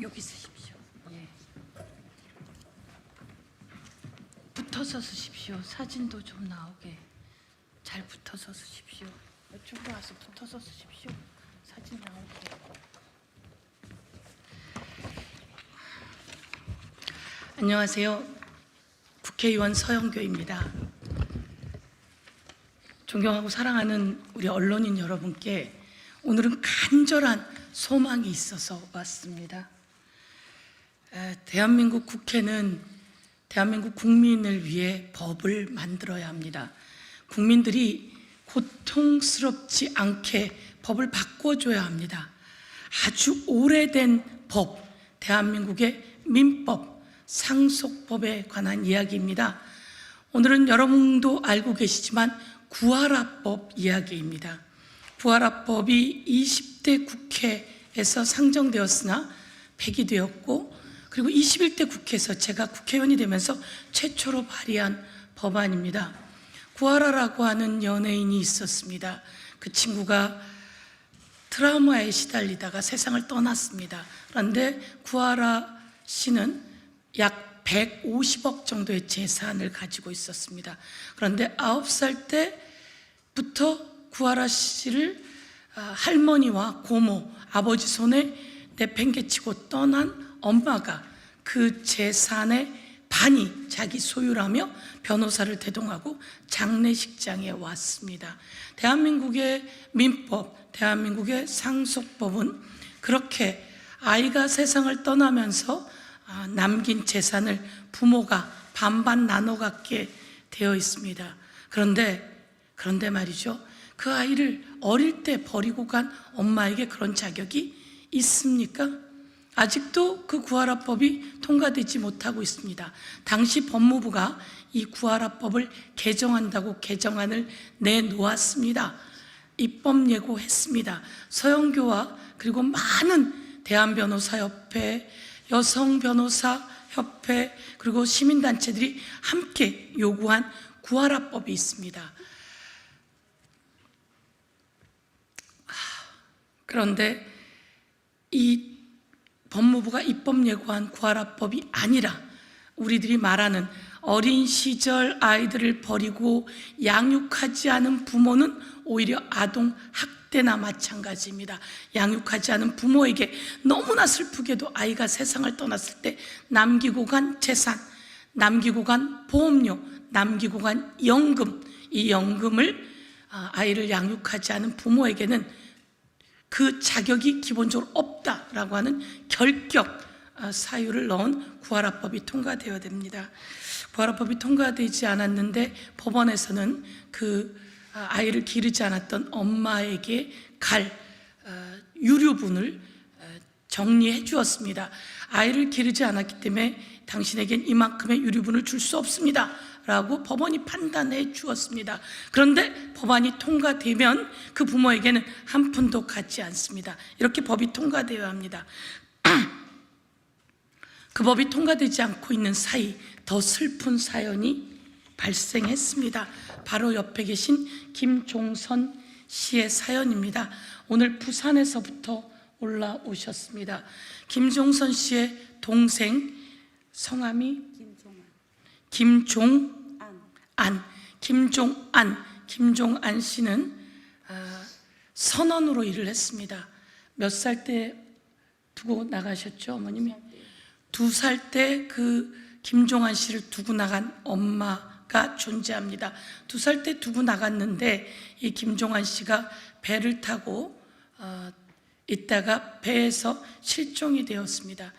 여기 쓰십시오. 예. 붙어서 쓰십시오. 사진도 좀 나오게 잘 붙어서 쓰십시오. 이쪽으로 와서 붙어서 쓰십시오. 사진 나오게. 안녕하세요. 국회의원 서영교입니다. 존경하고 사랑하는 우리 언론인 여러분께 오늘은 간절한 소망이 있어서 왔습니다. 대한민국 국회는 대한민국 국민을 위해 법을 만들어야 합니다. 국민들이 고통스럽지 않게 법을 바꿔줘야 합니다. 아주 오래된 법, 대한민국의 민법, 상속법에 관한 이야기입니다. 오늘은 여러분도 알고 계시지만 구하라법 이야기입니다. 구하라법이 20대 국회에서 상정되었으나 폐기되었고, 그리고 21대 국회에서 제가 국회의원이 되면서 최초로 발의한 법안입니다. 구하라라고 하는 연예인이 있었습니다. 그 친구가 트라우마에 시달리다가 세상을 떠났습니다. 그런데 구하라 씨는 약 150억 정도의 재산을 가지고 있었습니다. 그런데 9살 때부터 구하라 씨를 할머니와 고모, 아버지 손에 내팽개치고 떠난 엄마가 그 재산의 반이 자기 소유라며 변호사를 대동하고 장례식장에 왔습니다. 대한민국의 민법, 대한민국의 상속법은 그렇게 아이가 세상을 떠나면서 남긴 재산을 부모가 반반 나눠 갖게 되어 있습니다. 그런데 말이죠, 그 아이를 어릴 때 버리고 간 엄마에게 그런 자격이 있습니까? 아직도 그 구하라법이 통과되지 못하고 있습니다. 당시 법무부가 이 구하라법을 개정한다고 개정안을 내놓았습니다. 입법 예고했습니다. 서영교와 그리고 많은 대한변호사협회, 여성변호사협회, 그리고 시민단체들이 함께 요구한 구하라법이 있습니다. 그런데 이 법무부가 입법 예고한 구하라법이 아니라 우리들이 말하는 어린 시절 아이들을 버리고 양육하지 않은 부모는 오히려 아동 학대나 마찬가지입니다. 양육하지 않은 부모에게 너무나 슬프게도 아이가 세상을 떠났을 때 남기고 간 재산, 남기고 간 보험료, 남기고 간 연금, 이 연금을 아이를 양육하지 않은 부모에게는 그 자격이 기본적으로 없다라고 하는 결격 사유를 넣은 구하라법이 통과되어야 됩니다. 구하라법이 통과되지 않았는데 법원에서는 그 아이를 기르지 않았던 엄마에게 갈 유류분을 정리해 주었습니다. 아이를 기르지 않았기 때문에 당신에겐 이만큼의 유류분을 줄 수 없습니다 라고 법원이 판단해 주었습니다. 그런데 법안이 통과되면 그 부모에게는 한 푼도 가지 않습니다. 이렇게 법이 통과되어야 합니다. 그 법이 통과되지 않고 있는 사이 더 슬픈 사연이 발생했습니다. 바로 옆에 계신 김종선 씨의 사연입니다. 오늘 부산에서부터 올라오셨습니다. 김종선 씨의 동생, 성함이 김종안 씨는 선원으로 일을 했습니다. 몇 살 때 두고 나가셨죠, 어머님이? 2살 때 그 김종안 씨를 두고 나간 엄마가 존재합니다. 2살 때 두고 나갔는데 이 김종안 씨가 배를 타고 있다가 배에서 실종이 되었습니다.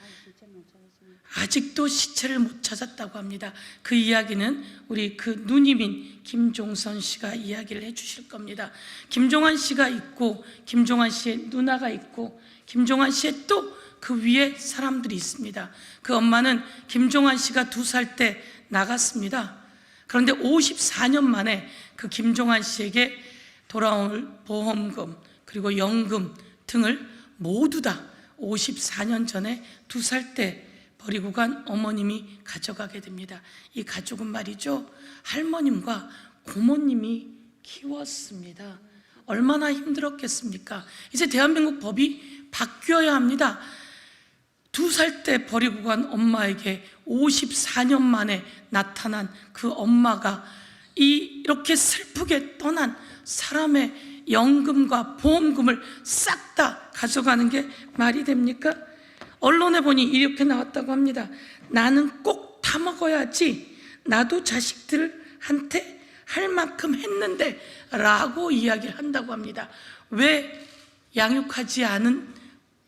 아직도 시체를 못 찾았다고 합니다. 그 이야기는 우리 그 누님인 김종선 씨가 이야기를 해주실 겁니다. 김종안 씨가 있고 김종안 씨의 누나가 있고 김종안 씨의 또 그 위에 사람들이 있습니다. 그 엄마는 김종안 씨가 2살 때 나갔습니다. 그런데 54년 만에 그 김종안 씨에게 돌아올 보험금 그리고 연금 등을 모두 다 54년 전에 2살 때 버리고 간 어머님이 가져가게 됩니다. 이 가족은 말이죠, 할머님과 고모님이 키웠습니다. 얼마나 힘들었겠습니까? 이제 대한민국 법이 바뀌어야 합니다. 2살 때 버리고 간 엄마에게 54년 만에 나타난 그 엄마가 이렇게 슬프게 떠난 사람의 연금과 보험금을 싹 다 가져가는 게 말이 됩니까? 언론에 보니 이렇게 나왔다고 합니다. 나는 꼭 다 먹어야지, 나도 자식들한테 할 만큼 했는데 라고 이야기를 한다고 합니다. 왜 양육하지 않은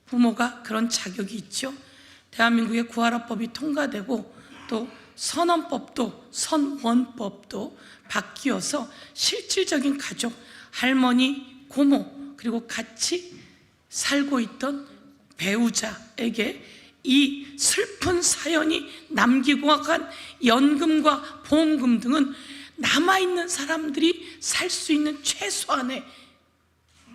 부모가 그런 자격이 있죠? 대한민국의 구하라법이 통과되고 또 선원법도 바뀌어서 실질적인 가족, 할머니, 고모, 그리고 같이 살고 있던 배우자에게 이 슬픈 사연이 남기고 간 연금과 보험금 등은 남아있는 사람들이 살 수 있는 최소한의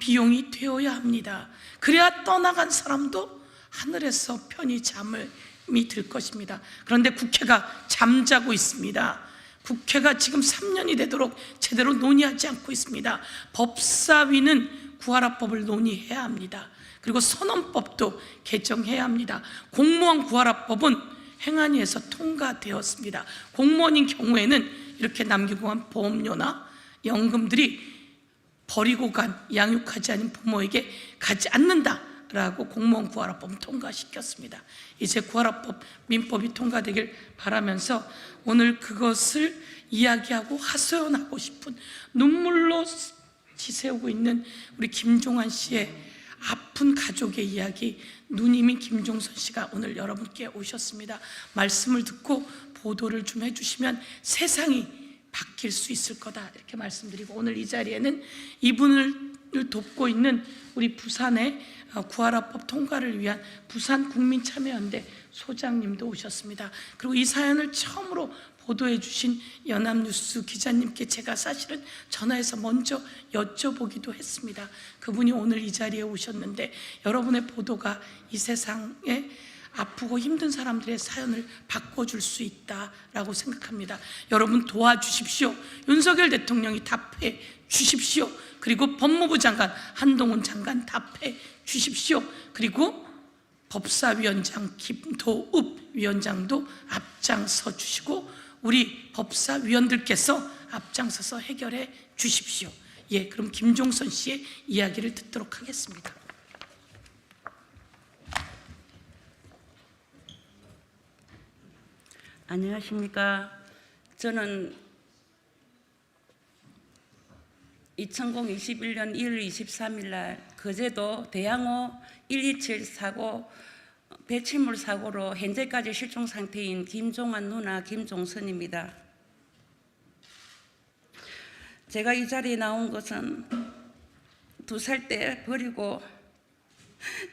비용이 되어야 합니다. 그래야 떠나간 사람도 하늘에서 편히 잠이 들 것입니다. 그런데 국회가 잠자고 있습니다. 국회가 지금 3년이 되도록 제대로 논의하지 않고 있습니다. 법사위는 구하라법을 논의해야 합니다. 그리고 선언법도 개정해야 합니다. 공무원 구하라법은 행안위에서 통과되었습니다. 공무원인 경우에는 이렇게 남기고 간 보험료나 연금들이 버리고 간 양육하지 않은 부모에게 가지 않는다라고 공무원 구하라법 통과시켰습니다. 이제 구하라법 민법이 통과되길 바라면서 오늘 그것을 이야기하고 하소연하고 싶은, 눈물로 지새우고 있는 우리 김종환 씨의 아픈 가족의 이야기, 누님인 김종선 씨가 오늘 여러분께 오셨습니다. 말씀을 듣고 보도를 좀 해주시면 세상이 바뀔 수 있을 거다, 이렇게 말씀드리고, 오늘 이 자리에는 이분을 돕고 있는 우리 부산의 구하라법 통과를 위한 부산국민참여연대 소장님도 오셨습니다. 그리고 이 사연을 처음으로 보도해 주신 연합뉴스 기자님께 제가 사실은 전화해서 먼저 여쭤보기도 했습니다. 그분이 오늘 이 자리에 오셨는데 여러분의 보도가 이 세상에 아프고 힘든 사람들의 사연을 바꿔줄 수 있다라고 생각합니다. 여러분 도와주십시오. 윤석열 대통령이 답해 주십시오. 그리고 법무부 장관 한동훈 장관 답해 주십시오. 그리고 법사위원장 김도읍 위원장도 앞장서 주시고 우리 법사위원들께서 앞장서서 해결해 주십시오. 예, 그럼 김종선 씨의 이야기를 듣도록 하겠습니다. 안녕하십니까. 저는 2021년 1월 23일 날 거제도 대양호 127 사고 배치물 사고로 현재까지 실종 상태인 김종환 누나 김종선입니다. 제가 이 자리에 나온 것은 2살 때 버리고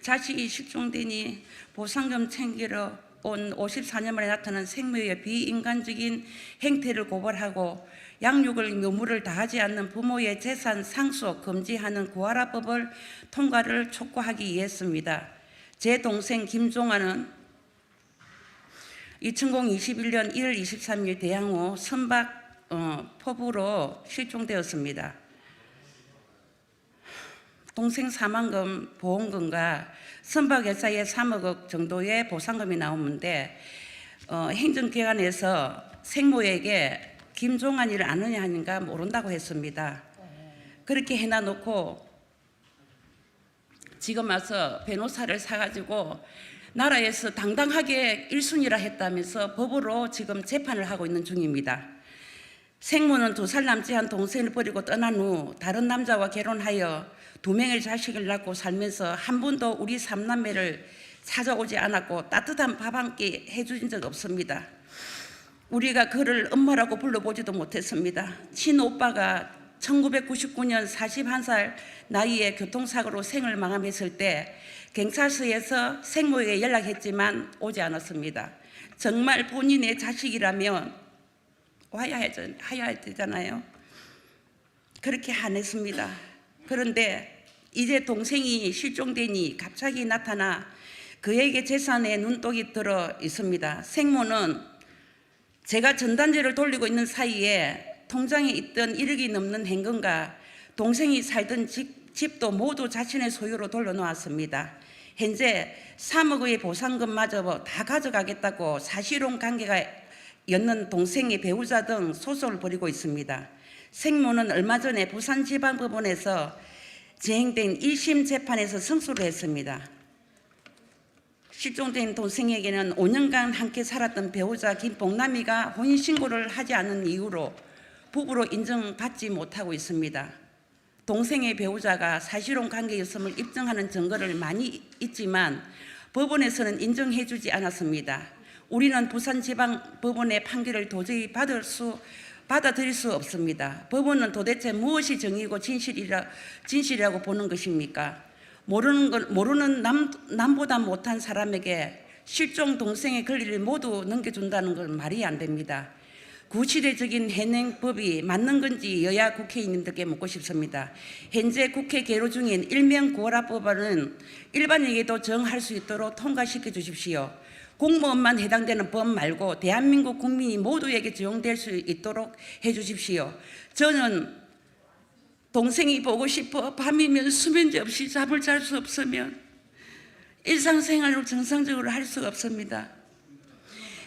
자식이 실종되니 보상금 챙기러 온 54년 만에 나타난 생명의 비인간적인 행태를 고발하고 양육을 의무를 다하지 않는 부모의 재산 상속 금지하는 구하라법을 통과를 촉구하기 위해서입니다. 제 동생 김종환은 2021년 1월 23일 대양호 선박 포부로 실종되었습니다. 동생 사망금, 보험금과 선박회사에 3억 원 정도의 보상금이 나오는데 행정기관에서 생모에게 김종환이를 아느냐 하니까 모른다고 했습니다. 그렇게 해놔놓고 지금 와서 변호사를 사가지고 나라에서 당당하게 1순위라 했다면서 법으로 지금 재판을 하고 있는 중입니다. 생모는 2살 남지 한 동생을 버리고 떠난 후 다른 남자와 결혼하여 2명의 자식을 낳고 살면서 한 번도 우리 3남매를 찾아오지 않았고 따뜻한 밥 한 끼 해준 적 없습니다. 우리가 그를 엄마라고 불러보지도 못했습니다. 친오빠가 1999년 41살 나이에 교통사고로 생을 마감했을 때 경찰서에서 생모에게 연락했지만 오지 않았습니다. 정말 본인의 자식이라면 와야 되잖아요. 그렇게 안 했습니다. 그런데 이제 동생이 실종되니 갑자기 나타나 그에게 재산에 눈독이 들어 있습니다. 생모는 제가 전단지를 돌리고 있는 사이에 통장에 있던 1억이 넘는 현금과 동생이 살던 집도 모두 자신의 소유로 돌려놓았습니다. 현재 3억의 보상금마저 다 가져가겠다고 사실혼 관계가 였는 동생의 배우자 등 소송을 벌이고 있습니다. 생모는 얼마 전에 부산지방법원에서 진행된 1심 재판에서 승소를 했습니다. 실종된 동생에게는 5년간 함께 살았던 배우자 김복남이가 혼인신고를 하지 않은 이유로 부부로 인정받지 못하고 있습니다. 동생의 배우자가 사실혼 관계였음을 입증하는 증거를 많이 있지만 법원에서는 인정해주지 않았습니다. 우리는 부산지방법원의 판결을 도저히 받아들일 수 없습니다. 법원은 도대체 무엇이 정의고 진실이라고 보는 것입니까? 모르는 남보다 못한 사람에게 실종 동생의 권리를 모두 넘겨준다는 건 말이 안 됩니다. 구시대적인 현행법이 맞는 건지 여야 국회의원님들께 묻고 싶습니다. 현재 국회 계류 중인 일명 구하라법안은 일반에게도 정할 수 있도록 통과시켜 주십시오. 공무원만 해당되는 법 말고 대한민국 국민이 모두에게 적용될 수 있도록 해 주십시오. 저는 동생이 보고 싶어 밤이면 수면제 없이 잠을 잘 수 없으면 일상생활을 정상적으로 할 수가 없습니다.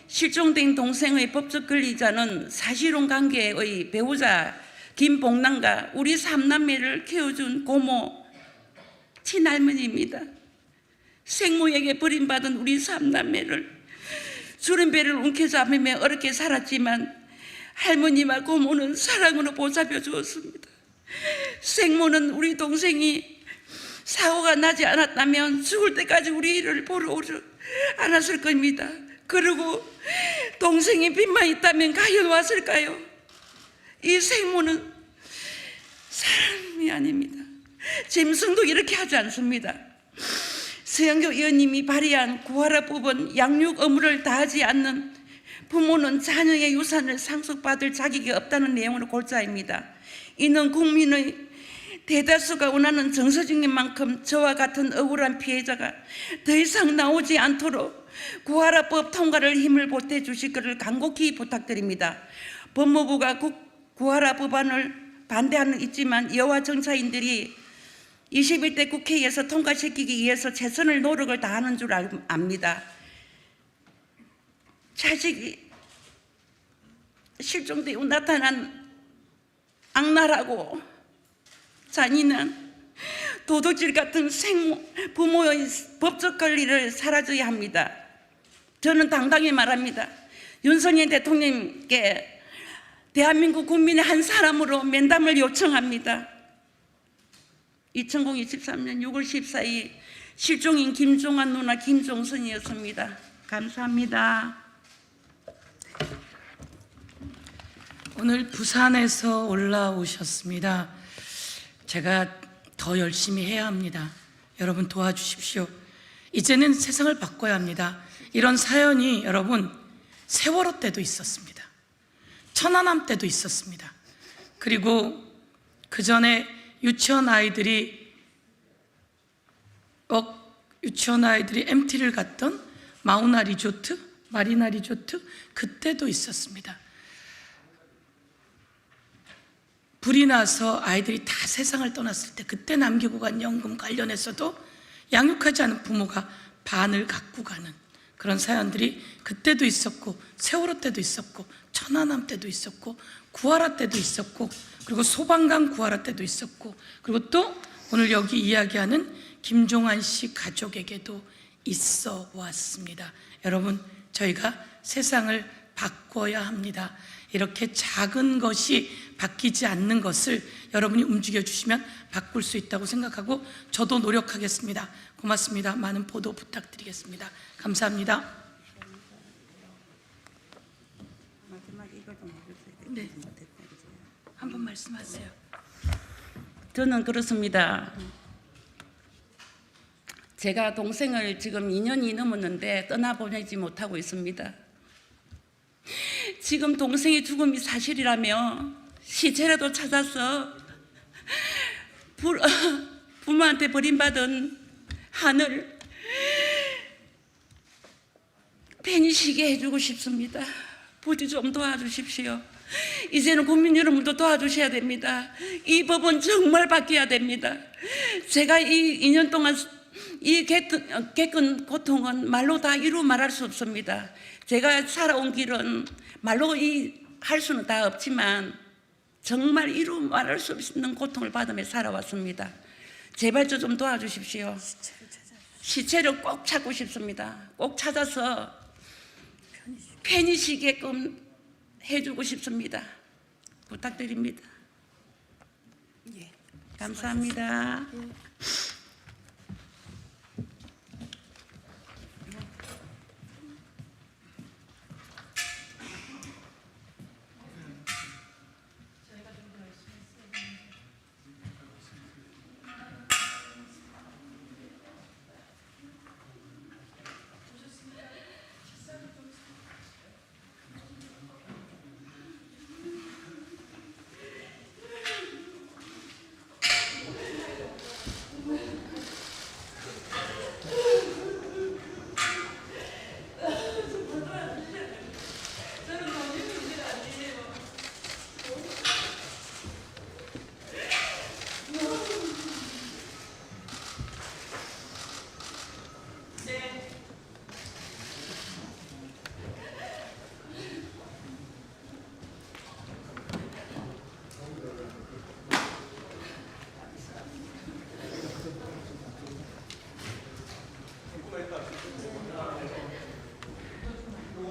실종된 동생의 법적 권리자는 사실혼 관계의 배우자 김복남과 우리 3남매를 키워준 고모 친할머니입니다. 생모에게 버림받은 우리 3남매를 주름배를 움켜잡으며 어렵게 살았지만 할머니와 고모는 사랑으로 보살펴 주었습니다. 생모는 우리 동생이 사고가 나지 않았다면 죽을 때까지 우리를 보러 오지 않았을 겁니다. 그리고 동생이 빚만 있다면 가여왔을까요? 이 생모는 사람이 아닙니다. 짐승도 이렇게 하지 않습니다. 서영교 의원님이 발의한 구하라법은 양육 의무를 다하지 않는 부모는 자녀의 유산을 상속받을 자격이 없다는 내용으로 골자입니다. 이는 국민의 대다수가 원하는 정서적인 만큼 저와 같은 억울한 피해자가 더 이상 나오지 않도록 구하라법 통과를 힘을 보태 주실 것을 간곡히 부탁드립니다. 법무부가 구하라 법안을 반대하는 있지만 여와 정차인들이 21대 국회에서 통과시키기 위해서 최선의 노력을 다하는 줄 압니다. 자식이 실종되고 나타난 악랄하고 잔인한 도둑질 같은 부모의 법적 권리를 사라져야 합니다. 저는 당당히 말합니다. 윤석열 대통령님께 대한민국 국민의 한 사람으로 면담을 요청합니다. 2023년 6월 14일 실종인 김종환 누나 김종선이었습니다. 감사합니다. 오늘 부산에서 올라오셨습니다. 제가 더 열심히 해야 합니다. 여러분 도와주십시오. 이제는 세상을 바꿔야 합니다. 이런 사연이 여러분 세월호 때도 있었습니다. 천안함 때도 있었습니다. 그리고 그 전에 유치원 아이들이 MT를 갔던 마우나 리조트, 마리나 리조트 그때도 있었습니다. 불이 나서 아이들이 다 세상을 떠났을 때 그때 남기고 간 연금 관련해서도 양육하지 않은 부모가 반을 갖고 가는 그런 사연들이 그때도 있었고 세월호 때도 있었고 천안함 때도 있었고 구하라 때도 있었고 그리고 소방관 구하라 때도 있었고 그리고 또 오늘 여기 이야기하는 김종환 씨 가족에게도 있어 왔습니다. 여러분 저희가 세상을 바꿔야 합니다. 이렇게 작은 것이 바뀌지 않는 것을 여러분이 움직여 주시면 바꿀 수 있다고 생각하고 저도 노력하겠습니다. 고맙습니다. 많은 보도 부탁드리겠습니다. 감사합니다. 네, 한번 말씀하세요. 저는 그렇습니다. 제가 동생을 지금 2년이 넘었는데 떠나보내지 못하고 있습니다. 지금 동생의 죽음이 사실이라며 시체라도 찾아서 부모한테 버림받은 하늘 편히 쉬게 해주고 싶습니다. 부디 좀 도와주십시오. 이제는 국민 여러분도 도와주셔야 됩니다. 이 법은 정말 바뀌어야 됩니다. 제가 이 2년 동안 이 겪은 고통은 말로 다 이루 말할 수 없습니다. 제가 살아온 길은 말로 할 수는 다 없지만 정말 이루 말할 수 없는 고통을 받으며 살아왔습니다. 제발 좀 도와주십시오. 시체를 꼭 찾고 싶습니다. 꼭 찾아서 편히 쉬게끔 해주고 싶습니다. 부탁드립니다. 감사합니다.